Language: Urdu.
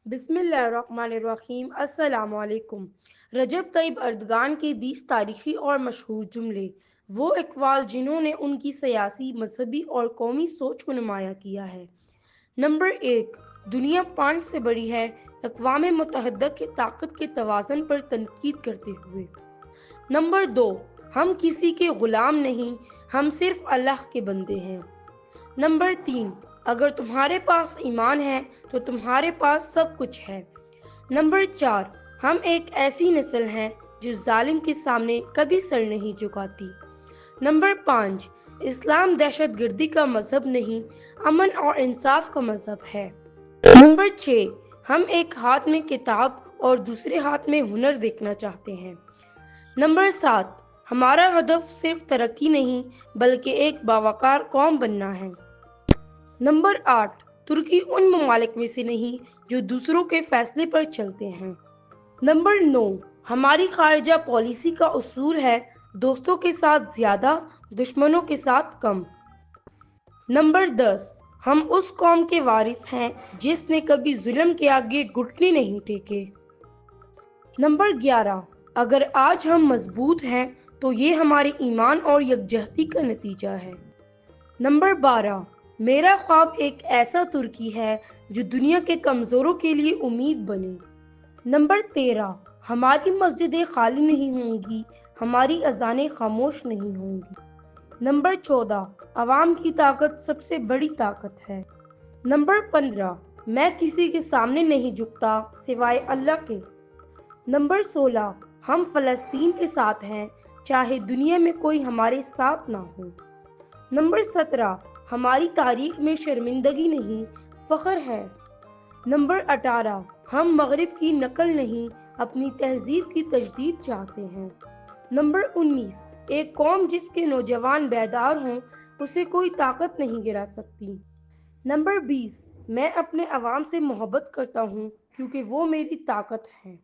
بسم اللہ الرحمن الرحیم۔ السلام علیکم۔ رجب طیب اردگان کے 20 تاریخی اور مشہور جملے، وہ اقوال جنہوں نے ان کی سیاسی، مذہبی اور قومی سوچ کو نمایاں کیا ہے۔ نمبر 1، دنیا پانچ سے بڑی ہے، اقوام متحدہ کی طاقت کے توازن پر تنقید کرتے ہوئے۔ نمبر 2، ہم کسی کے غلام نہیں، ہم صرف اللہ کے بندے ہیں۔ نمبر 3، اگر تمہارے پاس ایمان ہے تو تمہارے پاس سب کچھ ہے۔ نمبر 4، ہم ایک ایسی نسل ہیں جو ظالم کے سامنے کبھی سر نہیں جھکاتی۔ نمبر 5، اسلام دہشت گردی کا مذہب نہیں، امن اور انصاف کا مذہب ہے۔ نمبر 6، ہم ایک ہاتھ میں کتاب اور دوسرے ہاتھ میں ہنر دیکھنا چاہتے ہیں۔ نمبر 7، ہمارا ہدف صرف ترقی نہیں بلکہ ایک باوقار قوم بننا ہے۔ نمبر 8، ترکی ان ممالک میں سے نہیں جو دوسروں کے فیصلے پر چلتے ہیں۔ نمبر 9، ہماری خارجہ پالیسی کا اصول ہے دوستوں کے ساتھ زیادہ، دشمنوں کے ساتھ کم۔ نمبر 10، ہم اس قوم کے وارث ہیں جس نے کبھی ظلم کے آگے گھٹنے نہیں ٹیکے۔ نمبر 11، اگر آج ہم مضبوط ہیں تو یہ ہمارے ایمان اور یکجہتی کا نتیجہ ہے۔ نمبر 12، میرا خواب ایک ایسا ترکی ہے جو دنیا کے کمزوروں کے لیے امید بنے۔ نمبر 13، ہماری مسجدیں خالی نہیں ہوں گی، ہماری اذانیں خاموش نہیں ہوں گی۔ نمبر 14، عوام کی طاقت سب سے بڑی طاقت ہے۔ نمبر 15، میں کسی کے سامنے نہیں جھکتا سوائے اللہ کے۔ نمبر 16، ہم فلسطین کے ساتھ ہیں چاہے دنیا میں کوئی ہمارے ساتھ نہ ہو۔ نمبر 17، ہماری تاریخ میں شرمندگی نہیں، فخر ہے۔ نمبر 18، ہم مغرب کی نقل نہیں، اپنی تہذیب کی تجدید چاہتے ہیں۔ نمبر 19، ایک قوم جس کے نوجوان بیدار ہوں اسے کوئی طاقت نہیں گرا سکتی۔ نمبر 20، میں اپنے عوام سے محبت کرتا ہوں کیونکہ وہ میری طاقت ہے۔